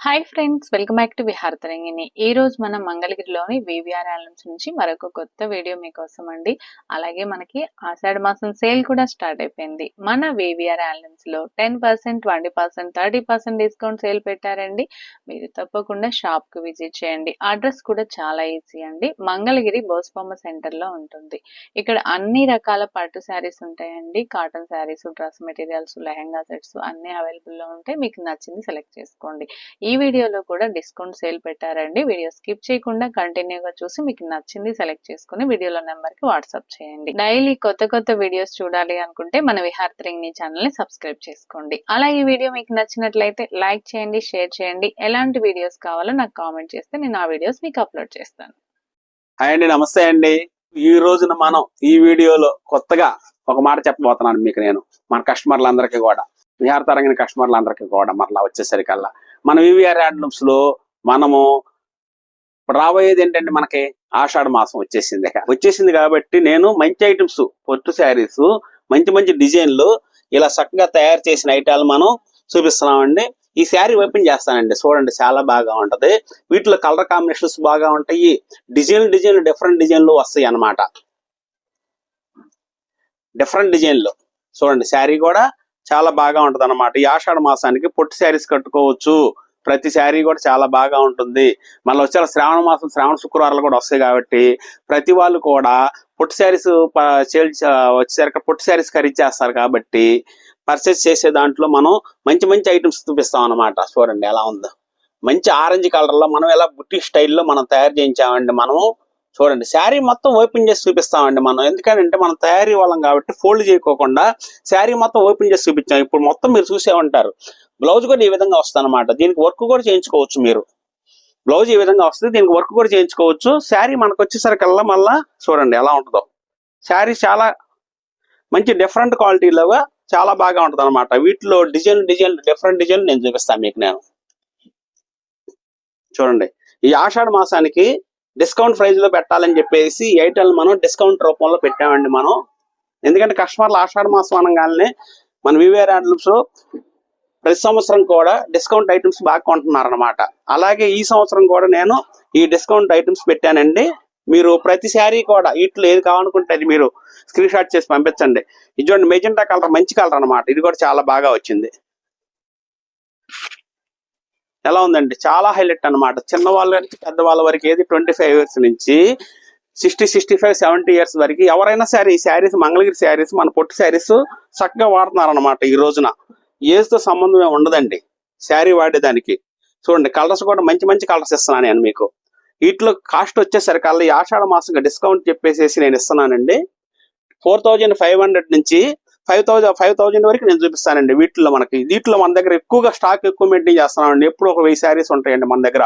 Hi friends, welcome back to Viharatarangini. ఈ రోజు మనం మంగళగిరిలోని వివిఆర్ ఆలమ్స్ నుంచి మరొక కొత్త వీడియో మీకోసం అండి. అలాగే మనకి ఆషాఢ మాసం సేల్ కూడా స్టార్ట్ అయిపోయింది. మన వివిఆర్ ఆలమ్స్ లో 10%, 20%, 30% డిస్కౌంట్ సేల్ పెట్టారండి. మీరు తప్పకుండా షాప్ కు విజిట్ చేయండి. అడ్రస్ కూడా చాలా ఈజీ అండి. మంగళగిరి బోస్బొమ్మ సెంటర్ లో ఉంటుంది. ఇక్కడ అన్ని రకాల పట్టు శారీస్ ఉంటాయండి. Cotton saris, dress materials, lehenga sets అన్ని అవైలబుల్ లో ఉంటాయి. మీకు నచ్చింది సెలెక్ట్ చేసుకోండి. ఈ వీడియోలో కూడా డిస్కౌంట్ సేల్ పెట్టారండి. వీడియో స్కిప్ చేయకుండా కంటిన్యూగా చూసి మీకు నచ్చింది సెలెక్ట్ చేసుకుని వీడియోలో నెంబర్ కి వాట్సాప్ చేయండి. డైలీ కొత్త వీడియోస్ చూడాలి అనుకుంటే మన విహారతరంగిణి ఛానల్ ని సబ్స్క్రైబ్ చేసుకోండి. అలా ఈ వీడియో మీకు నచ్చినట్లయితే లైక్ చేయండి, షేర్ చేయండి. ఎలాంటి వీడియోస్ కావాలో నాకు కామెంట్ చేస్తే నేను ఆ వీడియోస్ మీకు అప్లోడ్ చేస్తాను. హాయ్ అండి, నమస్తే అండి. ఈ రోజున మనం ఈ వీడియోలో కొత్తగా ఒక మాట చెప్పబోతున్నాను మీకు. నేను మన కస్టమర్లందరికీ కూడా, విహారతరంగిణి కస్టమర్లందరికీ కూడా మరలా వచ్చేసరికల్లా మన వివిఆర్ హ్యాండ్లూమ్స్ లో మనము రాబోయేది ఏంటంటే, మనకి ఆషాఢ మాసం వచ్చేసింది కాబట్టి నేను మంచి ఐటమ్స్, పొట్టు శారీస్, మంచి డిజైన్లు ఇలా చక్కగా తయారు చేసిన ఐటాలు మనం చూపిస్తున్నామండి. ఈ శారీ ఓపెన్ చేస్తానండి, చూడండి, చాలా బాగా ఉంటది. వీటిలో కలర్ కాంబినేషన్స్ బాగా ఉంటాయి. డిజైన్లు డిఫరెంట్ డిజైన్లు వస్తాయి అన్నమాట. డిఫరెంట్ డిజైన్లు చూడండి. శారీ కూడా చాలా బాగా ఉంటది అన్నమాట. ఈ ఆషాఢ మాసానికి పొట్టు శారీస్ కట్టుకోవచ్చు. ప్రతి శారీ కూడా చాలా బాగా ఉంటుంది. మళ్ళీ వచ్చే శ్రావణ మాసం, శ్రావణ శుక్రవారాలు కూడా వస్తాయి కాబట్టి ప్రతి వాళ్ళు కూడా పొట్టు శారీస్ వచ్చేసరికి పొట్టు శారీస్ ఖరీదు చేస్తారు కాబట్టి పర్చేస్ చేసే దాంట్లో మనం మంచి ఐటమ్స్ చూపిస్తాం అన్నమాట. చూడండి ఎలా ఉందో. మంచి ఆరెంజ్ కలర్ లో మనం ఎలా బుట్టి స్టైల్లో మనం తయారు చేయించామండి. మనము చూడండి, శారీ మొత్తం ఓపెన్ చేసి చూపిస్తామండి మనం. ఎందుకంటే మనం తయారీ వాళ్ళం కాబట్టి ఫోల్డ్ చేయకోకుండా శారీ మొత్తం ఓపెన్ చేసి చూపించాం. ఇప్పుడు మొత్తం మీరు చూసే ఉంటారు. బ్లౌజ్ కూడా ఈ విధంగా వస్తుంది అనమాట. దీనికి వర్క్ కూడా చేయించుకోవచ్చు మీరు. బ్లౌజ్ ఈ విధంగా వస్తుంది, దీనికి వర్క్ కూడా చేయించుకోవచ్చు. శారీ మనకు వచ్చేసరికల్లా మళ్ళా చూడండి ఎలా ఉంటుందో. శారీ చాలా మంచి డిఫరెంట్ క్వాలిటీలోగా చాలా బాగా ఉంటుంది అనమాట. వీటిలో డిఫరెంట్ డిజైన్ నేను చూపిస్తాను మీకు. నేను చూడండి, ఈ ఆషాఢ మాసానికి డిస్కౌంట్ ప్రైస్ లో పెట్టాలని చెప్పేసి ఈ ఐటమ్ మనం డిస్కౌంట్ రూపంలో పెట్టామండి మనం. ఎందుకంటే కస్టమర్లు ఆషాఢ మాసం అనగానే మన వివిఆర్ హ్యాండ్లూమ్స్ లో ప్రతి సంవత్సరం కూడా డిస్కౌంట్ ఐటమ్స్ బాగా కొంటున్నారు అనమాట. అలాగే ఈ సంవత్సరం కూడా నేను ఈ డిస్కౌంట్ ఐటమ్స్ పెట్టానండి. మీరు ప్రతి శారీ కూడా వీటిలో ఏది కావాలనుకుంటే అది మీరు స్క్రీన్ షాట్ చేసి పంపించండి. ఇది చూడండి, మెజెంటా కలర్, మంచి కలర్ అనమాట. ఇది కూడా చాలా బాగా వచ్చింది. ఎలా ఉందండి, చాలా హైలైట్ అనమాట. చిన్న వాళ్ళ వరకు పెద్ద వాళ్ళ వరకు ఏది 25 ఇయర్స్ నుంచి 60, 65, 70 ఇయర్స్ వరకు ఎవరైనా సరే ఈ శారీస్, మంగళగిరి శారీస్, మన పొట్టు శారీస్ చక్కగా వాడుతున్నారు అనమాట. ఈ రోజున ఏజ్ తో సంబంధం ఉండదండి శారీ వాడేదానికి. చూడండి, కలర్స్ కూడా మంచి కలర్స్ ఇస్తున్నాను నేను మీకు. వీటిలో కాస్ట్ వచ్చేసరికి ఈ ఆషాఢ మాసంగా డిస్కౌంట్ చెప్పేసి నేను ఇస్తున్నానండి. 4500 నుంచి 5000 వరకు నేను చూపిస్తానండి. వీటిలో వీటిలో మన దగ్గర ఎక్కువగా స్టాక్ ఎక్కువ మెయింటైన్ చేస్తున్నామండి. ఎప్పుడు ఒక 1000 శారీస్ ఉంటాయండి మన దగ్గర.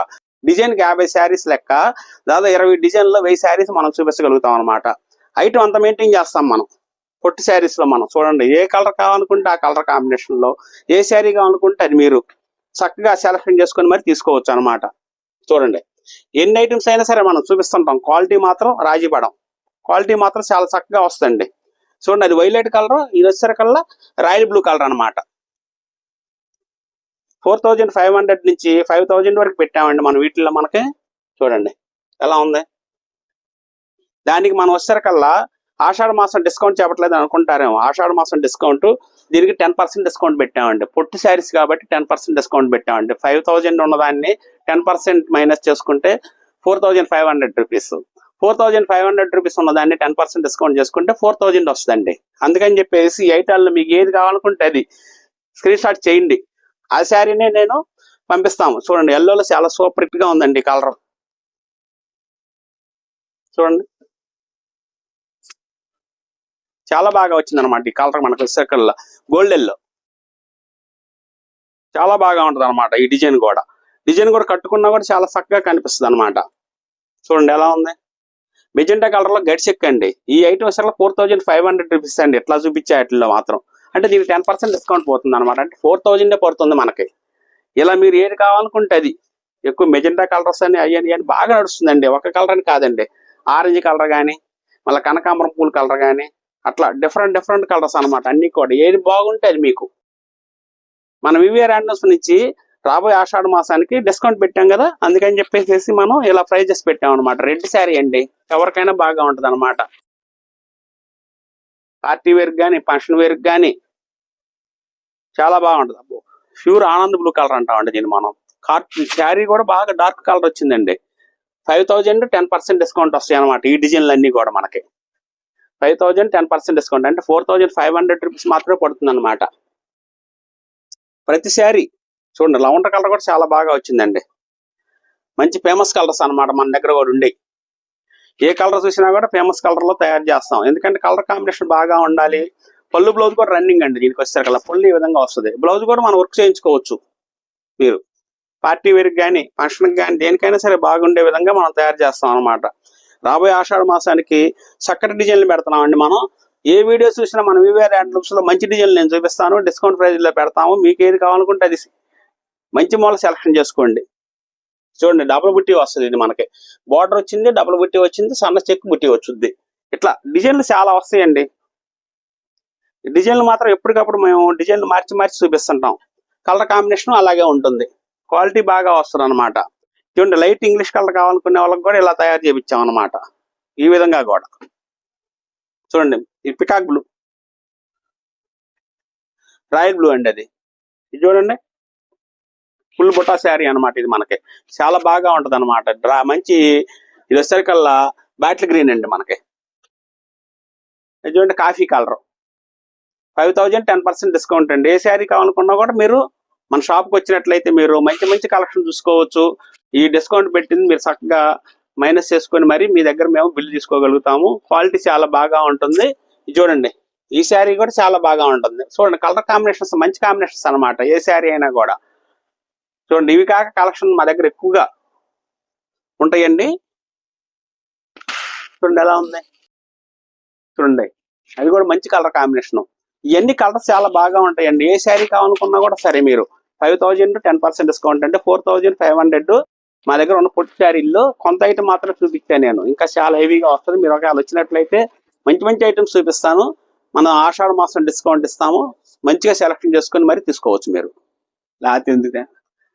డిజైన్ కి 50 శారీస్ లెక్క, దాదాపు 20 డిజైన్లో 1000 శారీస్ మనం చూపించగలుగుతాం అనమాట. ఐటమ్ అంతా మెయింటైన్ చేస్తాం మనం పొట్టి శారీస్ లో. మనం చూడండి, ఏ కలర్ కావాలనుకుంటే ఆ కలర్ కాంబినేషన్ లో, ఏ శారీ కావాలనుకుంటే అది మీరు చక్కగా సెలెక్షన్ చేసుకుని మరి తీసుకోవచ్చు అనమాట. చూడండి, ఎన్ని ఐటమ్స్ అయినా సరే మనం చూపిస్తుంటాం. క్వాలిటీ మాత్రం రాజీపడం, క్వాలిటీ మాత్రం చాలా చక్కగా వస్తుంది. చూడండి, అది వైలెట్ కలర్, ఇది వచ్చేసరికల్లా రాయల్ బ్లూ కలర్ అనమాట. 4500 నుంచి 5000 వరకు పెట్టామండి మనం వీటిల్లో. మనకి చూడండి ఎలా ఉంది. దానికి మనం వచ్చేసరికల్లా ఆషాఢ మాసం డిస్కౌంట్ చెప్పట్లేదు అనుకుంటారేమో. ఆషాఢ మాసం డిస్కౌంట్ దీనికి 10% డిస్కౌంట్ పెట్టామండి. పొట్టు శారీస్ కాబట్టి 10% డిస్కౌంట్ పెట్టామండి. 5000 ఉన్నదాన్ని 10% మైనస్ చేసుకుంటే 4500 రూపీస్. 4500 రూపీస్ ఉన్నదాన్ని 10% డిస్కౌంట్ చేసుకుంటే 4000 వస్తుందండి. అందుకని చెప్పేసి ఈ ఐటాల్లో మీకు ఏది కావాలనుకుంటే అది స్క్రీన్ షాట్ చేయండి. ఆ శారీనే నేను పంపిస్తాము. చూడండి, ఎల్లోలో చాలా సూపర్ గా ఉందండి కలర్. చూడండి, చాలా బాగా వచ్చింది అనమాట ఈ కలర్. మనకు వచ్చేసరికల్లా గోల్డ్ ఎల్లో చాలా బాగా ఉంటుంది అనమాట. ఈ డిజైన్ కూడా కట్టుకున్నా కూడా చాలా చక్కగా కనిపిస్తుంది అనమాట. చూడండి ఎలా ఉంది. మెజెంటా కలర్ లో గడిచి ఎక్కండి. ఈ ఐటమ్ అసలు 4500 రూపీస్ అండి. ఎట్లా చూపించే వాటిలో మాత్రం అంటే దీనికి 10% డిస్కౌంట్ పోతుంది అనమాట. అంటే 4000 పడుతుంది మనకి. ఇలా మీరు ఏది కావాలనుకుంటే అది. ఎక్కువ మెజెంటా కలర్స్ అని అయ్యని బాగా నడుస్తుందండి. ఒక కలర్ అని కాదండి, ఆరెంజ్ కలర్ కానీ, మళ్ళీ కనకాంబరం పూల కలర్ కానీ, అట్లా డిఫరెంట్ కలర్స్ అనమాట. అన్ని కూడా ఏది బాగుంటే అది మీకు. మన వివిఆర్ హ్యాండ్లూమ్స్ నుంచి రాబోయే ఆషాఢ మాసానికి డిస్కౌంట్ పెట్టాం కదా, అందుకని చెప్పేసి మనం ఇలా ప్రైజెస్ పెట్టాం అనమాట. రెడ్ శారీ అండి, ఎవరికైనా బాగా ఉంటది అనమాట. పార్టీ వేర్ కానీ ఫంక్షన్ వేర్ కానీ చాలా బాగుంటది. అబ్బో, ప్యూర్ ఆనంద్ బ్లూ కలర్ అంటామండి దీన్ని మనం. శారీ కూడా బాగా డార్క్ కలర్ వచ్చిందండి. 5000 10% డిస్కౌంట్ వస్తాయి అనమాట. ఈ డిజైన్లు అన్ని కూడా మనకి 5000 10% డిస్కౌంట్ అంటే 4500 రూపీస్ మాత్రమే పడుతుంది అనమాట. ప్రతి శారీ చూడండి, లవండర్ కలర్ కూడా చాలా బాగా వచ్చిందండి. మంచి ఫేమస్ కలర్స్ అనమాట మన దగ్గర కూడా ఉండే. ఏ కలర్ చూసినా కూడా ఫేమస్ కలర్ లో తయారు చేస్తాం, ఎందుకంటే కలర్ కాంబినేషన్ బాగా ఉండాలి. పళ్ళు బ్లౌజ్ కూడా రన్నింగ్ అండి దీనికి వచ్చేసరికి. కల్లా పళ్ళు ఈ విధంగా వస్తుంది. బ్లౌజ్ కూడా మనం వర్క్ చేయించుకోవచ్చు. మీరు పార్టీ వేర్కి కానీ ఫంక్షన్కి కానీ దేనికైనా సరే బాగుండే విధంగా మనం తయారు చేస్తాం అనమాట. రాబోయే ఆషాఢ మాసానికి చక్కటి డిజైన్లు పెడుతున్నామండి మనం. ఏ వీడియో చూసినా మన వివిఆర్ హ్యాండ్లూమ్స్ లో మంచి డిజైన్లు నేను చూపిస్తాను, డిస్కౌంట్ ప్రైజ్ లో పెడతాము. మీకు ఏది కావాలనుకుంటే అది మంచి మూల సెలెక్షన్ చేసుకోండి. చూడండి, డబుల్ బుట్టి వస్తుంది. ఇది మనకి బార్డర్ వచ్చింది, డబుల్ బుట్టి వచ్చింది, సన్న చెక్ బుట్టి వచ్చింది. ఇట్లా డిజైన్లు చాలా వస్తాయండి. డిజైన్లు మాత్రం ఎప్పటికప్పుడు మేము డిజైన్లు మార్చి మార్చి చూపిస్తుంటాం. కలర్ కాంబినేషన్ అలాగే ఉంటుంది, క్వాలిటీ బాగా వస్తుంది అనమాట. చూడండి, లైట్ ఇంగ్లీష్ కలర్ కావాలనుకునే వాళ్ళకి కూడా ఇలా తయారు చేయించాం అనమాట. ఈ విధంగా కూడా చూడండి, ఈ పికాక్ బ్లూ, రాయల్ బ్లూ అండి అది. ఇది చూడండి, ఫుల్ బుట్టా శారీ అనమాట. ఇది మనకి చాలా బాగా ఉంటది అనమాట. మంచి ఇది వచ్చేసరికల్లా బాటిల్ గ్రీన్ అండి మనకి. ఇది చూడండి, కాఫీ కలర్. 5000 10% డిస్కౌంట్ అండి. ఏ శారీ కావాలనుకున్నా కూడా మీరు మన షాప్కి వచ్చినట్లయితే మీరు మంచి మంచి కలెక్షన్ చూసుకోవచ్చు. ఈ డిస్కౌంట్ పెట్టింది మీరు చక్కగా మైనస్ చేసుకొని మరి మీ దగ్గర మేము బిల్లు తీసుకోగలుగుతాము. క్వాలిటీ చాలా బాగా ఉంటుంది. ఇది చూడండి, ఈ శారీ కూడా చాలా బాగా ఉంటుంది. చూడండి, కలర్ కాంబినేషన్స్ మంచి కాంబినేషన్స్ అనమాట. ఏ శారీ అయినా కూడా చూడండి. ఇవి కాక కలెక్షన్ మా దగ్గర ఎక్కువగా ఉంటాయండి. చూడండి ఎలా ఉంది, చూడండి అది కూడా మంచి కలర్ కాంబినేషన్. ఇవన్నీ కలర్స్ చాలా బాగా ఉంటాయండి. ఏ శారీ కావాలనుకున్నా కూడా సరే మీరు 5000 10% డిస్కౌంట్ అంటే 4500 మా దగ్గర ఉన్న పొట్టి శారీల్లో కొంత ఐటమ్ మాత్రం చూపించాను నేను. ఇంకా చాలా హెవీగా వస్తుంది. మీరు ఒకవేళ వచ్చినట్లయితే మంచి మంచి ఐటమ్స్ చూపిస్తాను. మనం ఆషాఢ మాసం డిస్కౌంట్ ఇస్తాము. మంచిగా సెలెక్షన్ చేసుకొని మరి తీసుకోవచ్చు మీరు. లేకపోతే ఎందుకు.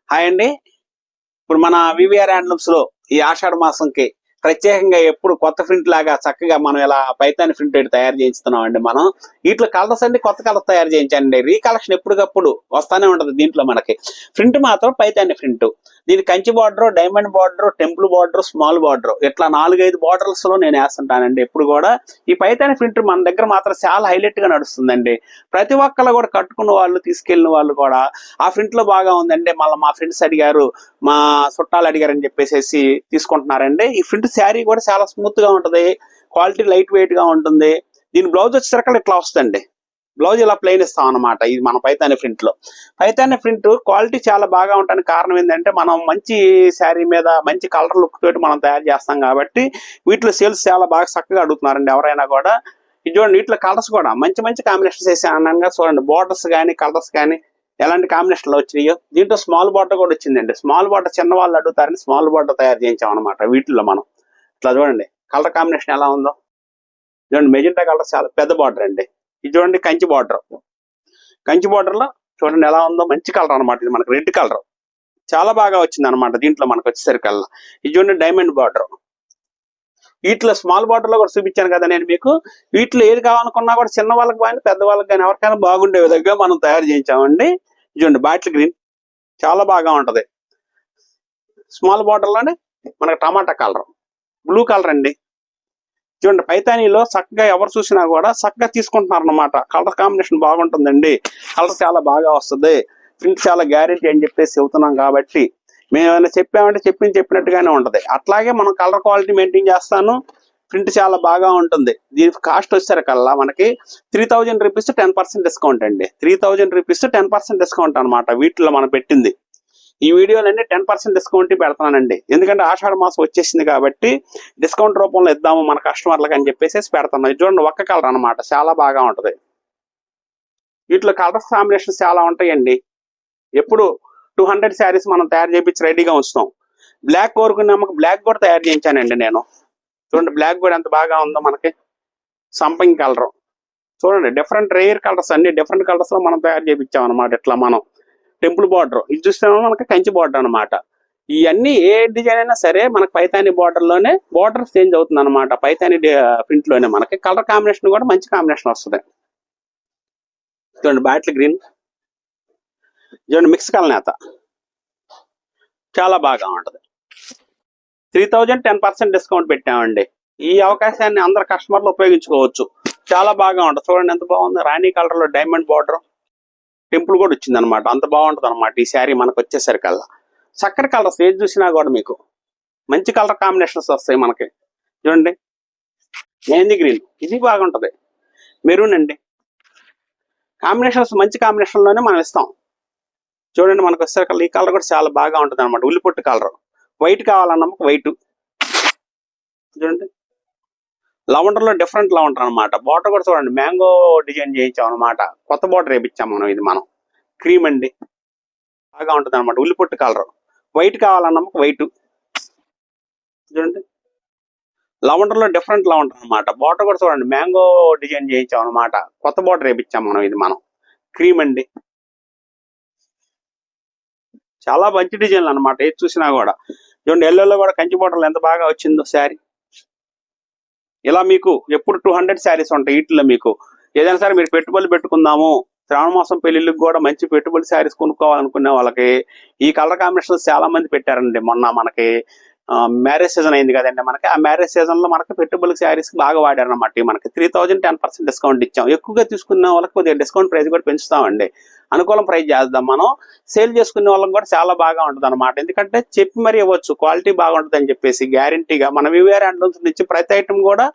హాయ్ అండి, ఇప్పుడు మన వివిఆర్ హ్యాండ్లూమ్స్ లో ఈ ఆషాఢ మాసంకి ప్రత్యేకంగా ఎప్పుడు కొత్త ప్రింట్ లాగా చక్కగా మనం ఇలా పైతాని ప్రింట్ తయారు చేయిస్తున్నాం అండి. మనం వీటిలో కలర్స్ అన్ని కొత్త కలర్స్ తయారు చేయించండి. రీకలెక్షన్ ఎప్పటికప్పుడు వస్తానే ఉంటది. దీంట్లో మనకి ప్రింట్ మాత్రం పైతాని ప్రింట్. దీని Kanchi border, diamond border, temple border, small border, ఇట్లా 4-5 బార్డర్స్ లో నేను వేస్తుంటానండి ఎప్పుడు కూడా. ఈ పైతాని ప్రింట్ మన దగ్గర మాత్రం చాలా హైలైట్ గా నడుస్తుందండి. ప్రతి ఒక్కళ్ళు కూడా కట్టుకున్న వాళ్ళు, తీసుకెళ్లిన వాళ్ళు కూడా ఆ ప్రింట్ లో బాగా ఉందండి. మళ్ళీ మా ఫ్రెండ్స్ అడిగారు, మా చుట్టాలు అడిగారు అని చెప్పేసి తీసుకుంటున్నారండి. ఈ ప్రింట్ శారీ కూడా చాలా స్మూత్ గా ఉంటది, క్వాలిటీ లైట్ వెయిట్ గా ఉంటుంది. దీని బ్లౌజ్ వచ్చేసరికి ఇట్లా వస్తుంది. బ్లౌజ్ ఇలా ప్లెయిన్ ఇస్తాం అనమాట. ఇది మన పైతాని ప్రింట్ లో. పైతాని ప్రింట్ క్వాలిటీ చాలా బాగా ఉండడానికి కారణం ఏంటంటే మనం మంచి శారీ మీద మంచి కలర్ లుక్ తోటి మనం తయారు చేస్తాం కాబట్టి వీటిలో సేల్స్ చాలా బాగా చక్కగా అడుగుతున్నారండి ఎవరైనా కూడా. ఇది చూడండి, వీటిలో కలర్స్ కూడా మంచి మంచి కాంబినేషన్స్ వేసే అన్నాగా. చూడండి, బార్డర్స్ కానీ కలర్స్ కానీ ఎలాంటి కాంబినేషన్లో వచ్చినాయో. దీంట్లో స్మాల్ బార్డర్ కూడా వచ్చిందండి. స్మాల్ బార్డర్ చిన్న వాళ్ళు అడుగుతారని స్మాల్ బార్డర్ తయారు చేయించాం అనమాట. వీటిలో మనం ఇట్లా చూడండి కలర్ కాంబినేషన్ ఎలా ఉందో. చూడండి, మెజెంటా కలర్ చాలా పెద్ద బార్డర్ అండి. ఇది చూడండి, కంచి బార్డర్. కంచి బార్డర్ లో చూడండి ఎలా ఉందో, మంచి కలర్ అనమాట. ఇది మనకు రెడ్ కలర్ చాలా బాగా వచ్చింది అనమాట. దీంట్లో మనకు వచ్చేసరికల్లా ఇది చూడండి, డైమండ్ బార్డర్. వీటిలో స్మాల్ బార్డర్ లో కూడా చూపించాను కదా నేను మీకు. వీటిలో ఏది కావాలనుకున్నా కూడా చిన్న వాళ్ళకి కానీ పెద్ద వాళ్ళకి కానీ ఎవరికైనా బాగుండే విధంగా మనం తయారు చేయించామండి. చూడండి, బాటిల్ గ్రీన్ చాలా బాగా ఉంటది. స్మాల్ బార్డర్ లోనే మనకు టమాటా కలర్, బ్లూ కలర్ అండి. చూడండి, పైతానీలో చక్కగా ఎవరు చూసినా కూడా చక్కగా తీసుకుంటున్నారు అనమాట. కలర్ కాంబినేషన్ బాగుంటుందండి, కలర్ చాలా బాగా వస్తుంది. ప్రింట్ చాలా గ్యారెంటీ అని చెప్పేసి చెబుతున్నాం కాబట్టి మేము ఏమైనా చెప్పామంటే చెప్పినట్టుగానే ఉంటది. అట్లాగే మనం కలర్ క్వాలిటీ మెయింటైన్ చేస్తాను. ప్రింట్ చాలా బాగా ఉంటుంది. దీని కాస్ట్ వచ్చేసరికల్లా మనకి 3000 రూపీస్ 10% డిస్కౌంట్ అండి. 3000 రూపీస్ 10% డిస్కౌంట్ అనమాట. వీటిలో మనం పెట్టింది ఈ వీడియోలన్నీ 10% డిస్కౌంట్ పెడతానండి. ఎందుకంటే ఆషాఢ మాసం వచ్చేసింది కాబట్టి డిస్కౌంట్ రూపంలో ఇద్దాము మన కస్టమర్లకు అని చెప్పేసి పెడతాను. ఇది చూడండి, ఒక్క కలర్ అనమాట, చాలా బాగా ఉంటది. వీటిలో కలర్ కాంబినేషన్స్ చాలా ఉంటాయండి. ఎప్పుడు 200 శారీస్ మనం తయారు చేయించి రెడీగా ఉంచుతాం. బ్లాక్ కోరుకునే బ్లాక్ కూడా తయారు చేయించానండి నేను. చూడండి, బ్లాక్ కూడా ఎంత బాగా ఉందో మనకి. సంపంగి కలర్ చూడండి, డిఫరెంట్ రేర్ కలర్స్ అన్ని డిఫరెంట్ కలర్స్ లో మనం తయారు చేయించాం అనమాట. ఇట్లా మనం టెంపుల్ బార్డర్, ఇది చూస్తున్నాము మనకి కంచి బార్డర్ అనమాట. ఇవన్నీ ఏ డిజైన్ అయినా సరే మనకి పైతాని బార్డర్ లోనే బార్డర్ చేంజ్ అవుతుంది అనమాట. పైతాని ప్రింట్ లోనే మనకి కలర్ కాంబినేషన్ కూడా మంచి కాంబినేషన్ వస్తుంది. చూడండి బాటిల్ గ్రీన్, చూడండి మిక్స్ కలర్ నేత, చాలా బాగా ఉంటుంది. 3000 10% డిస్కౌంట్ పెట్టామండి. ఈ అవకాశాన్ని అందరు కస్టమర్లు ఉపయోగించుకోవచ్చు. చాలా బాగా ఉంటుంది. చూడండి ఎంత బాగుంది. రాణి కలర్ లో డైమండ్ బార్డర్, టెంపుల్ కూడా వచ్చింది అనమాట. అంత బాగుంటుంది అనమాట ఈ శారీ మనకు వచ్చేసరికల్లా. చక్కటి కలర్స్ ఏది చూసినా కూడా మీకు మంచి కలర్ కాంబినేషన్స్ వస్తాయి మనకి. చూడండి మెహందీ గ్రీన్, ఇది బాగుంటది. మెరూన్ అండి, కాంబినేషన్స్ మంచి కాంబినేషన్ లోనే మనం ఇస్తాం. చూడండి మనకు వచ్చేసరికి ఈ కలర్ కూడా చాలా బాగా ఉంటుంది అనమాట. ఉల్లిపొట్టు కలర్, వైట్ కావాలన్నా వైట్. చూడండి లవండర్ లో డిఫరెంట్ లవండర్ అనమాట. బార్డర్ కూడా చూడండి మ్యాంగో డిజైన్ చేయించాం అనమాట. కొత్త బార్డర్ వేయించాం మనం. ఇది మనం క్రీమ్ అండి, బాగా ఉంటుంది అనమాట. ఉల్లిపొట్టు కలర్, వైట్ కావాలన్నా వైట్. చూడండి లవండర్ లో డిఫరెంట్ లవండర్ అనమాట. బార్డర్ కూడా చూడండి మ్యాంగో డిజైన్ చేయించాం అనమాట. కొత్త బార్డర్ వేయించాం మనం. ఇది మనం క్రీమ్ అండి, చాలా మంచి డిజైన్లు అనమాట. ఏది చూసినా కూడా. చూడండి ఎల్లోలో కూడా కంచి బార్డర్లు ఎంత బాగా వచ్చిందో శారీ. ఇలా మీకు ఎప్పుడు 200 శారీస్ ఉంటాయి వీటిలో. మీకు ఏదైనా సరే మీరు పెట్టుబడులు పెట్టుకుందాము, శ్రావణ మాసం పెళ్లిళ్ళకి కూడా మంచి పెట్టుబడి శారీస్ కొనుక్కోవాలనుకునే వాళ్ళకి ఈ కలర్ కాంబినేషన్స్ చాలా మంది పెట్టారండి. మొన్న మనకి మ్యారేజ్ సీజన్ అయింది కదండి మనకి. ఆ మ్యారేజ్ సీజన్ లో మనకి పెట్టుబడి శారీస్ బాగా వాడారు అనమాట. మనకి 3000 10% డిస్కౌంట్ ఇచ్చాం. ఎక్కువగా తీసుకున్న వాళ్ళకి కొద్దిగా డిస్కౌంట్ ప్రైస్ కూడా పెంచుతామండి. అనుకూలం ప్రైస్ చేద్దాం మనం. సేల్ చేసుకునే వాళ్ళకి కూడా చాలా బాగా ఉంటుంది అనమాట. ఎందుకంటే చెప్పి మరీ ఇవ్వచ్చు క్వాలిటీ బాగుంటుంది అని చెప్పేసి గ్యారంటీగా. మన వివిఆర్ హ్యాండ్లూమ్స్ నుంచి ప్రతి ఐటమ్ కూడా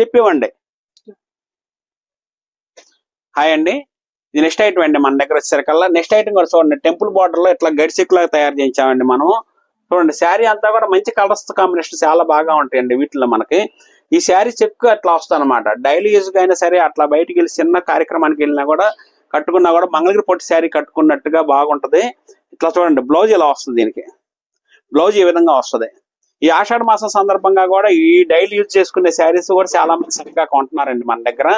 చెప్పివ్వండి. హాయ్ అండి, ఇది నెక్స్ట్ ఐటమ్ అండి మన దగ్గర వచ్చేసరికల్లా. నెక్స్ట్ ఐటమ్ కూడా చూడండి టెంపుల్ బార్డర్ లో ఇట్లా గడిచెక్ లాగా తయారు చేయించామండి మనం. చూడండి శారీ అంతా కూడా మంచి కలర్స్ కాంబినేషన్ చాలా బాగా ఉంటాయండి వీటిలో మనకి. ఈ శారీ చెక్ అట్లా వస్తుంది అనమాట. డైలీ యూజ్ అయినా సరే అట్లా బయటికి వెళ్ళి చిన్న కార్యక్రమానికి వెళ్ళినా కూడా కట్టుకున్నా కూడా మంగళగిరి పొట్టి శారీ కట్టుకున్నట్టుగా బాగుంటది. ఇట్లా చూడండి బ్లౌజ్ ఇలా వస్తుంది. దీనికి బ్లౌజ్ ఈ విధంగా వస్తుంది. ఈ ఆషాఢ మాసం సందర్భంగా కూడా ఈ డైలీ యూజ్ చేసుకునే శారీస్ కూడా చాలా మంది చక్కగా కొంటున్నారండి మన దగ్గర.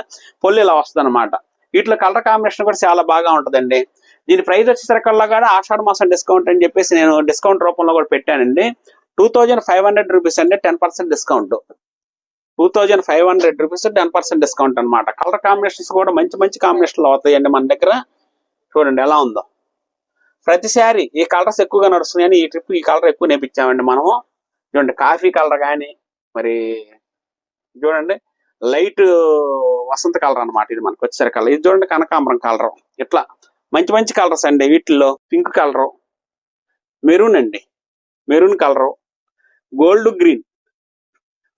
పొల్లు ఇలా వస్తుంది అనమాట. వీటిలో కలర్ కాంబినేషన్ కూడా చాలా బాగా ఉంటుందండి. దీని ప్రైస్ వచ్చేసరికల్లా కూడా ఆషాఢ మాసం డిస్కౌంట్ అని చెప్పేసి నేను డిస్కౌంట్ రూపంలో కూడా పెట్టానండి. 2500 రూపీస్ అండి, 10% డిస్కౌంట్. 2500 రూపీస్ 10% డిస్కౌంట్ అనమాట. కలర్ కాంబినేషన్స్ కూడా మంచి మంచి కాంబినేషన్లు అవుతాయండి మన దగ్గర. చూడండి ఎలా ఉందో. ప్రతి శారీ ఈ కలర్స్ ఎక్కువగా నడుస్తున్నాయని ఈ ట్రిప్ ఈ కలర్ ఎక్కువ నేర్పించామండి మనము. చూడండి కాఫీ కలర్ కానీ, మరి చూడండి లైట్ వసంత కలర్ అనమాట. ఇది మనకు వచ్చేసరికల్లా ఇది చూడండి కనకాంబరం కలర్. ఇట్లా మంచి మంచి కలర్స్ అండి. వీటిల్లో పింక్ కలరు, మెరూన్ అండి, మెరూన్ కలరు, గోల్డ్ గ్రీన్.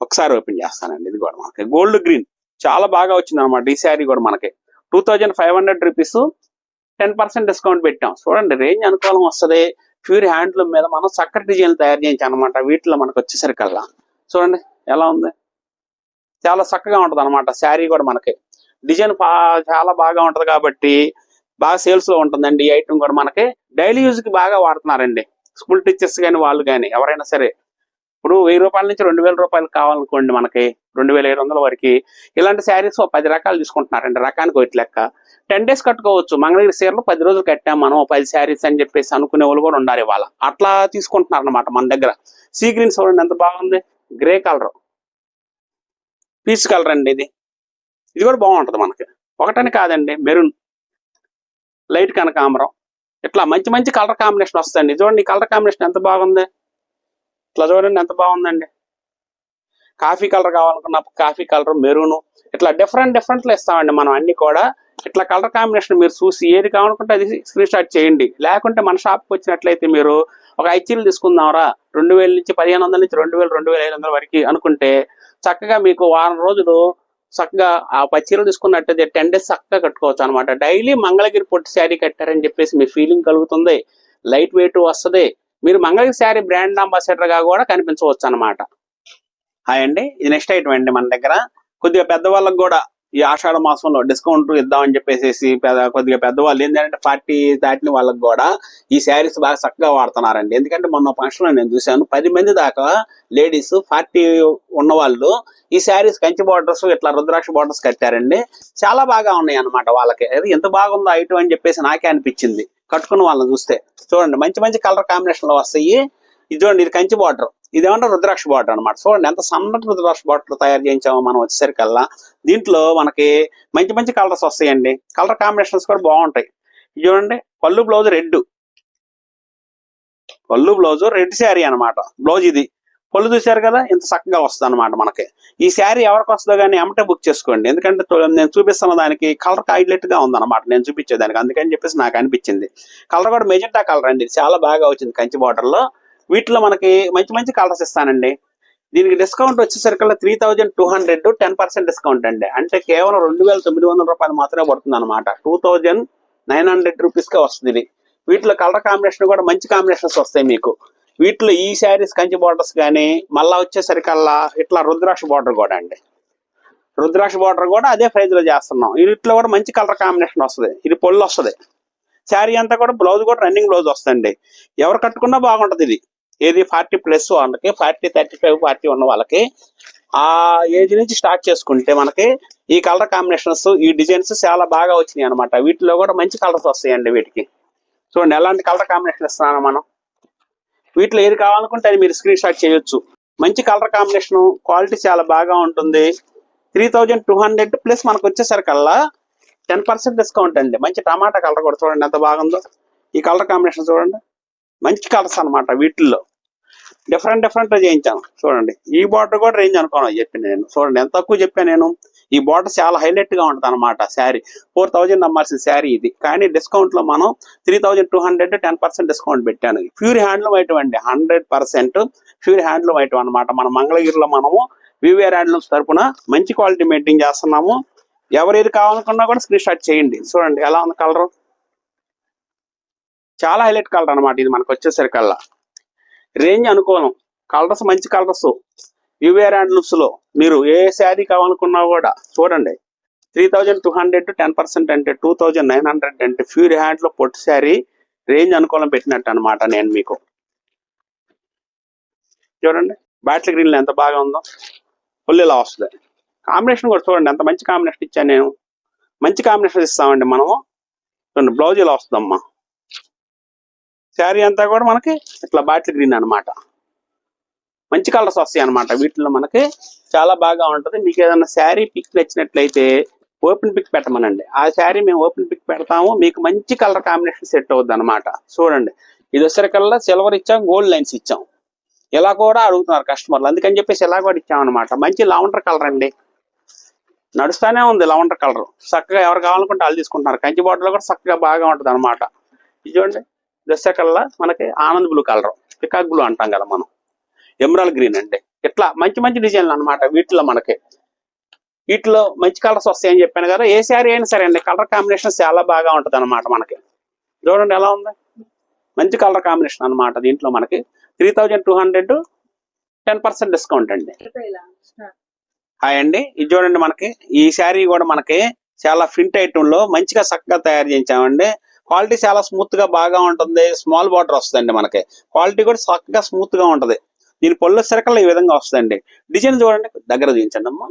ఒకసారి ఓపెన్ చేస్తానండి. ఇది కూడా మనకి గోల్డ్ గ్రీన్ చాలా బాగా వచ్చింది అనమాట. ఈ శారీ కూడా మనకి 2500 రూపీస్ 10% డిస్కౌంట్ పెట్టాం. చూడండి రేంజ్ అనుకూలం వస్తుంది. ప్యూర్ హ్యాండ్లూమ్ మీద మనం చక్కటి డిజైన్లు తయారు చేయించాం అనమాట. వీటిలో మనకు వచ్చేసరికల్లా చూడండి ఎలా ఉంది. చాలా చక్కగా ఉంటది అనమాట శారీ కూడా మనకి. డిజైన్ చాలా బాగా ఉంటది కాబట్టి బాగా సేల్స్ లో ఉంటుందండి. ఈ ఐటమ్ కూడా మనకి డైలీ యూజ్ కి బాగా వాడుతున్నారండి. స్కూల్ టీచర్స్ కానీ వాళ్ళు కానీ ఎవరైనా సరే. ఇప్పుడు 1000 రూపాయల నుంచి 2000 రూపాయలు కావాలనుకోండి మనకి 2500 వరకు ఇలాంటి శారీస్ 10 రకాలు తీసుకుంటున్నారండి. రకానికి ఒకటి లెక్క. 10 days కట్టుకోవచ్చు. మంగళగిరి చీరలు 10 రోజులు కట్టాం మనం 10 శారీస్ అని చెప్పేసి అనుకునే వాళ్ళు కూడా ఉండాలి. ఇవాళ అట్లా తీసుకుంటున్నారు అనమాట మన దగ్గర. సీ గ్రీన్ చూడండి ఎంత బాగుంది. గ్రే కలర్, పీచ్ కలర్ అండి. ఇది కూడా బాగుంటది మనకి. ఒకటని కాదండి, మెరూన్, లైట్ కనకాంబరం, ఇట్లా మంచి మంచి కలర్ కాంబినేషన్ వస్తాయండి. చూడండి ఈ కలర్ కాంబినేషన్ ఎంత బాగుంది. ఇట్లా చూడండి ఎంత బాగుందండి. కాఫీ కలర్ కావాలనుకున్నప్పుడు కాఫీ కలర్, మెరూన్, ఇట్లా డిఫరెంట్ లో ఇస్తామండి మనం అన్ని కూడా. ఇట్లా కలర్ కాంబినేషన్ మీరు చూసి ఏది కావాలనుకుంటే అది స్క్రీన్ షాట్ చేయండి. లేకుంటే మన షాప్కి వచ్చినట్లయితే మీరు ఒక 5 చీరలు తీసుకుందాంరా 2000 నుంచి 1500 నుంచి 2000 2500 వరకు అనుకుంటే చక్కగా మీకు వారం రోజులు చక్కగా ఆ 10 చీరలు తీసుకున్నట్టయితే 10 days చక్కగా కట్టుకోవచ్చు అనమాట. డైలీ మంగళగిరి పొట్టి శారీ కట్టారని చెప్పేసి మీ ఫీలింగ్ కలుగుతుంది. లైట్ వెయిట్ వస్తుంది. మీరు మంగళగిరి శారీ బ్రాండ్ అంబాసిడర్ గా కూడా కనిపించవచ్చు అనమాట. హాయ్ అండి, ఇది నెక్స్ట్ ఐటమ్ అండి మన దగ్గర. కొద్దిగా పెద్దవాళ్ళకి కూడా ఈ ఆషాఢ మాసంలో డిస్కౌంట్ ఇద్దామని చెప్పేసి కొద్దిగా పెద్దవాళ్ళు ఏంటంటే 40 దాటిన వాళ్ళకి కూడా ఈ శారీస్ బాగా చక్కగా వాడుతున్నారండి. ఎందుకంటే మొన్న ఫంక్షన్ లో నేను చూశాను 10 మంది దాకా లేడీస్ 40 ఉన్న వాళ్ళు ఈ శారీస్ కంచి బార్డర్స్ ఇట్లా రుద్రాక్ష బార్డర్స్ కట్టారండి. చాలా బాగా ఉన్నాయి అనమాట వాళ్ళకి. అది ఎంత బాగుందో ఐటమ్ అని చెప్పేసి నాకే అనిపించింది. కట్టుకున్న వాళ్ళని చూస్తే. చూడండి మంచి మంచి కలర్ కాంబినేషన్ లో వస్తాయి. ఇది చూడండి, ఇది కంచి బార్డర్, ఇదేమంటే రుద్రాక్ష బార్డర్ అనమాట. చూడండి ఎంత సన్నటి రుద్రాక్ష బార్డర్ తయారు చేయించామో మనం వచ్చేసరికల్లా. దీంట్లో మనకి మంచి మంచి కలర్స్ వస్తాయండి, కలర్ కాంబినేషన్స్ కూడా బాగుంటాయి. ఇది చూడండి, పళ్ళు బ్లౌజ్ రెడ్, పళ్ళు బ్లౌజ్ రెడ్ శారీ అనమాట. బ్లౌజ్ ఇది, పళ్ళు చూశారు కదా ఇంత చక్కగా వస్తుంది అనమాట మనకి. ఈ శారీ ఎవరికి వస్తుందో కానీ ఎమ్మటే బుక్ చేసుకోండి, ఎందుకంటే నేను చూపిస్తున్న దానికి కలర్ హైలైట్ గా ఉందన్నమాట నేను చూపించేదానికి, అందుకని చెప్పేసి నాకు అనిపించింది. కలర్ కూడా మెజెంటా కలర్ అండి, చాలా బాగా వచ్చింది కంచి బార్డర్ లో. వీటిలో మనకి మంచి మంచి కలర్స్ ఇస్తానండి. దీనికి డిస్కౌంట్ వచ్చేసరికల్లా 3200, 10% డిస్కౌంట్ అండి. అంటే కేవలం 2900 రూపాయలు మాత్రమే పడుతుంది అనమాట. 2900 రూపీస్ కే వస్తుంది ఇది. వీటిలో కలర్ కాంబినేషన్ కూడా మంచి కాంబినేషన్స్ వస్తాయి మీకు. వీటిలో ఈ శారీస్ కంచి బార్డర్స్ కానీ, మళ్ళా వచ్చేసరికల్లా ఇట్లా రుద్రాక్ష బార్డర్ కూడా అండి, రుద్రాక్ష బార్డర్ కూడా అదే ప్రైజ్ లో చేస్తున్నాం. వీటిలో కూడా మంచి కలర్ కాంబినేషన్ వస్తుంది. ఇది పొల్లు వస్తుంది, శారీ అంతా కూడా బ్లౌజ్ కూడా రన్నింగ్ బ్లౌజ్ వస్తుంది. ఎవరు కట్టుకున్నా బాగుంటది ఇది. ఏది 40+ వాళ్ళకి, 40, 35, 40 ఉన్న వాళ్ళకి ఆ ఏజ్ నుంచి స్టార్ట్ చేసుకుంటే మనకి ఈ కలర్ కాంబినేషన్స్, ఈ డిజైన్స్ చాలా బాగా వచ్చినాయి అనమాట. వీటిలో కూడా మంచి కలర్స్ వస్తాయండి వీటికి. చూడండి ఎలాంటి కలర్ కాంబినేషన్ ఇస్తున్నాను మనం. వీటిలో ఏది కావాలనుకుంటే అది మీరు స్క్రీన్ షాట్ చేయొచ్చు. మంచి కలర్ కాంబినేషన్, క్వాలిటీ చాలా బాగా ఉంటుంది. 3200 ప్లస్ మనకు వచ్చేసరికల్లా 10% డిస్కౌంట్ అండి. మంచి టమాటా కలర్ కూడా చూడండి ఎంత బాగుందో. ఈ కలర్ కాంబినేషన్ చూడండి, మంచి కలర్స్ అనమాట. వీటిల్లో డిఫరెంట్ చేయించాను. చూడండి ఈ బార్డర్ కూడా రేంజ్ అనుకోను చెప్పి నేను, చూడండి ఎంత తక్కువ చెప్పాను నేను. ఈ బార్డర్ చాలా హైలైట్ గా ఉంటుంది అనమాట. శారీ 4000 అమ్మాల్సిన శారీ ఇది, కానీ డిస్కౌంట్ లో మనం 3200, 10% డిస్కౌంట్ పెట్టాను. ప్యూర్ హ్యాండ్లూమ్ ఐటమ్ అండి, 100% ప్యూర్ హ్యాండ్లూమ్ ఐటమ్ అనమాట. మన మంగళగిరిలో మనము వివిఆర్ హ్యాండ్లూమ్స్ తరపున మంచి క్వాలిటీ మెయింటైన్ చేస్తున్నాము. ఎవరేది కావాలనుకున్నా కూడా స్క్రీన్ షాట్ చేయండి. చూడండి ఎలా ఉంది కలర్, చాలా హైలైట్ కలర్ అనమాట ఇది. మనకు వచ్చేసరికల్లా రేంజ్ అనుకూలం, కలర్స్ మంచి కలర్స్. వివిఆర్ హ్యాండ్లూమ్స్ లో మీరు ఏ శారీ కావాలనుకున్నా కూడా చూడండి. 3200, 10% అంటే 2900 అంటే ప్యూర్ హ్యాండ్ లో పొట్టు శారీ రేంజ్ అనుకూలం పెట్టినట్టు అనమాట. నేను మీకు చూడండి బాటిల్ గ్రీన్ లో ఎంత బాగా ఉందో, ఫుల్ ఇలా వస్తుంది. కాంబినేషన్ కూడా చూడండి ఎంత మంచి కాంబినేషన్ ఇచ్చాను నేను. మంచి కాంబినేషన్ ఇస్తామండి మనము. చూడండి బ్లౌజ్ ఇలా వస్తుందమ్మా. శారీ అంతా కూడా మనకి ఇట్లా బాటిల్ గ్రీన్ అనమాట. మంచి కలర్స్ వస్తాయి అనమాట. వీటిలో మనకి చాలా బాగా ఉంటుంది. మీకు ఏదైనా శారీ పిక్ నచ్చినట్లయితే ఓపెన్ పిక్ పెట్టమనండి, ఆ శారీ మేము ఓపెన్ పిక్ పెడతాము. మీకు మంచి కలర్ కాంబినేషన్ సెట్ అవుద్ది అనమాట. చూడండి ఇది వచ్చేసరికల్లా సిల్వర్ ఇచ్చాం, గోల్డ్ లైన్స్ ఇచ్చాం. ఇలా కూడా అడుగుతున్నారు కస్టమర్లు, అందుకని చెప్పేసి ఇలా కూడా ఇచ్చాం అనమాట. మంచి లెవెండర్ కలర్ అండి, నడుస్తానే ఉంది లెవెండర్ కలర్. చక్కగా ఎవరు కావాలనుకుంటే వాళ్ళు తీసుకుంటున్నారు. కంచి బార్డర్ లో కూడా చక్కగా బాగా ఉంటుంది అనమాట. ఇది చూడండి దశకల్లా మనకి Anand blue colour, peacock blue అంటాం కదా మనం, ఎమరాల్డ్ గ్రీన్ అంటే ఇట్లా మంచి మంచి డిజైన్లు అనమాట. వీటిలో మనకి వీటిలో మంచి కలర్స్ వస్తాయని చెప్పాను కదా. ఏ శారీ అయినా సరే అండి కలర్ కాంబినేషన్ చాలా బాగా ఉంటుంది అనమాట మనకి. చూడండి ఎలా ఉంది, మంచి కలర్ కాంబినేషన్ అనమాట. దీంట్లో మనకి 3200, 10% డిస్కౌంట్ అండి. హాయ్ అండి, ఇది చూడండి మనకి ఈ శారీ కూడా మనకి చాలా ప్రింట్ ఐటమ్ లో మంచిగా చక్కగా తయారు చేయించామండి. క్వాలిటీ చాలా స్మూత్ గా బాగా ఉంటుంది. స్మాల్ బార్డర్ వస్తుందండి మనకి, క్వాలిటీ కూడా చక్కగా స్మూత్ గా ఉంటది. దీని పొల్ల సర్కల్ ఈ విధంగా వస్తుందండి. డిజైన్ చూడండి, దగ్గర చూపించండి అమ్మా.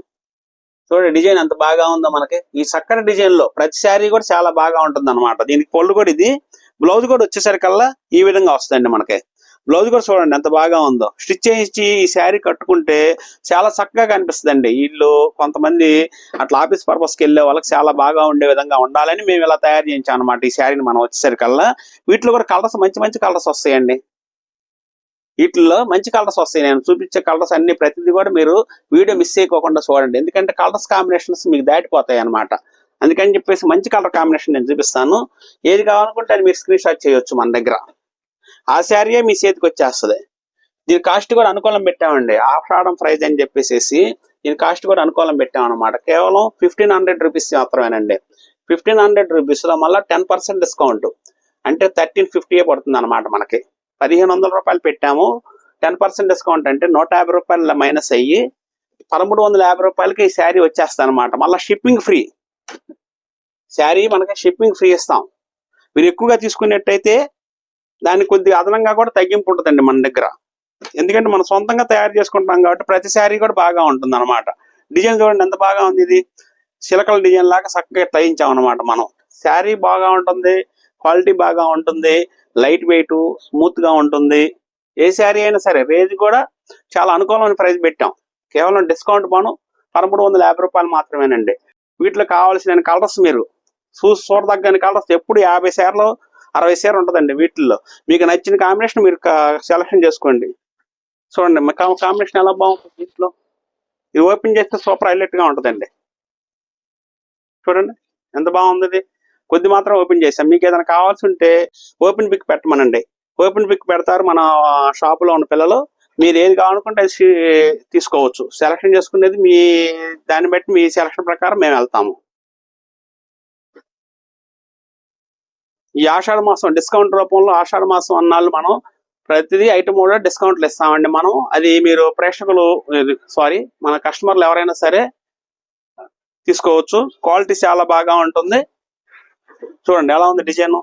చూడండి డిజైన్ ఎంత బాగా ఉందో మనకి. ఈ చక్కని డిజైన్ లో ప్రతి శారీ కూడా చాలా బాగా ఉంటుంది అనమాట. దీనికి పొల్లు కూడా ఇది, బ్లౌజ్ కూడా వచ్చేసరికల్లా ఈ విధంగా వస్తుందండి మనకి. బ్లౌజ్ కూడా చూడండి ఎంత బాగా ఉందో. స్టిచ్ చేయించి ఈ శారీ కట్టుకుంటే చాలా చక్కగా కనిపిస్తుందండి. వీళ్ళు కొంతమంది అట్లా ఆఫీస్ పర్పస్కి వెళ్ళే వాళ్ళకి చాలా బాగా ఉండే విధంగా ఉండాలని మేము ఇలా తయారు చేయించాం అనమాట ఈ శారీని మనం వచ్చేసరికల్లా. వీటిలో కూడా కలర్స్ మంచి మంచి కలర్స్ వస్తాయండి. వీటిల్లో మంచి కలర్స్ వస్తాయి. నేను చూపించే కలర్స్ అన్ని ప్రతిదీ కూడా మీరు వీడియో మిస్ చేయకోకుండా చూడండి, ఎందుకంటే కలర్స్ కాంబినేషన్స్ మీకు దాటిపోతాయి అనమాట. అందుకని చెప్పేసి మంచి కలర్ కాంబినేషన్ నేను చూపిస్తాను. ఏది కావాలనుకుంటే అది మీరు స్క్రీన్ షాట్ చేయొచ్చు మన దగ్గర. ఆ శారీయే మీ చేతికి వచ్చేస్తుంది. దీని కాస్ట్ కూడా అనుకూలం పెట్టామండి, ఆఫ్ ఆర్డర్ ప్రైస్ అని చెప్పేసి దీని కాస్ట్ కూడా అనుకూలం పెట్టామన్నమాట. కేవలం 1500 రూపీస్ మాత్రమేనండి. 1500 రూపీస్ లో మళ్ళీ 10% డిస్కౌంట్ అంటే 1350 పడుతుంది అనమాట మనకి. 1500 రూపాయలు పెట్టాము, 10% డిస్కౌంట్ అంటే 150 రూపాయలు మైనస్ అయ్యి 1350 రూపాయలకి ఈ శారీ వచ్చేస్తాను అనమాట. మళ్ళీ షిప్పింగ్ ఫ్రీ, శారీ మనకి షిప్పింగ్ ఫ్రీ ఇస్తాం. మీరు ఎక్కువగా తీసుకున్నట్టయితే దానికి కొద్దిగా అదనంగా కూడా తగ్గింపు ఉంటుందండి మన దగ్గర. ఎందుకంటే మనం సొంతంగా తయారు చేసుకుంటాం కాబట్టి ప్రతి శారీ కూడా బాగా ఉంటుంది అనమాట. డిజైన్ చూడండి ఎంత బాగా ఉంది. ఇది చిలకల డిజైన్ లాగా చక్కగా తయించాం అనమాట మనం. శారీ బాగా ఉంటుంది, క్వాలిటీ బాగా ఉంటుంది, లైట్ వెయిట్, స్మూత్ గా ఉంటుంది. ఏ శారీ అయినా సరే రేంజ్ కూడా చాలా అనుకూలమైన ప్రైస్ పెట్టాం. కేవలం డిస్కౌంట్ పోను 1350 రూపాయలు మాత్రమేనండి. వీటిలో కావాల్సిన కలర్స్ మీరు చూడదగ్గని కలర్స్ ఎప్పుడు 50 శారీలు 60 శారీ ఉంటుందండి. వీటిల్లో మీకు నచ్చిన కాంబినేషన్ మీరు సెలెక్షన్ చేసుకోండి. చూడండి కాంబినేషన్ ఎలా బాగుంటుంది. వీటిలో ఇది ఓపెన్ చేస్తే సూపర్ హైలైట్ గా ఉంటుందండి. చూడండి ఎంత బాగుంది. కొద్ది మాత్రం ఓపెన్ చేసాం. మీకు ఏదైనా కావాల్సి ఉంటే ఓపెన్ పిక్ పెట్టమనండి. ఓపెన్ పిక్ పెడతారు మన షాప్ లో ఉన్న పిల్లలు. మీరు ఏది కావాలనుకుంటే అది తీసుకోవచ్చు. సెలక్షన్ చేసుకునేది మీ దాన్ని బట్టి మీ సెలక్షన్ ప్రకారం మేము వెళ్తాము. ఈ ఆషాఢ మాసం డిస్కౌంట్ రూపంలో ఆషాఢ మాసం అన్నాళ్ళు మనం ప్రతిదీ ఐటమ్ కూడా డిస్కౌంట్లు ఇస్తామండి. మనం అది మీరు ప్రేక్షకులు మన కస్టమర్లు ఎవరైనా సరే తీసుకోవచ్చు. క్వాలిటీ చాలా బాగా ఉంటుంది. చూడండి ఎలా ఉంది డిజైన్.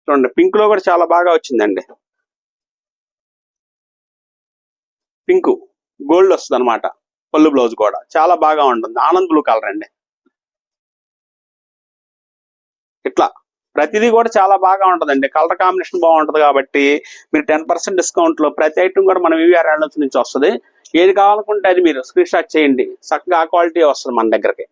చూడండి పింక్ లో కూడా చాలా బాగా వచ్చిందండి. పింక్ గోల్డ్ వస్తుంది అనమాట. పళ్ళు బ్లౌజ్ కూడా చాలా బాగా ఉంటుంది. ఆనంద్ బ్లూ కలర్ అండి. ఇట్లా ప్రతిదీ కూడా చాలా బాగా ఉంటుందండి. కలర్ కాంబినేషన్ బాగుంటుంది కాబట్టి మీరు 10% డిస్కౌంట్ లో ప్రతి ఐటమ్ కూడా మన వివిఆర్ నుంచి వస్తుంది. ఏది కావాలనుకుంటే అది మీరు స్క్రీన్ షాట్ చేయండి. చక్కగా ఆ క్వాలిటీ వస్తుంది మన దగ్గరకి.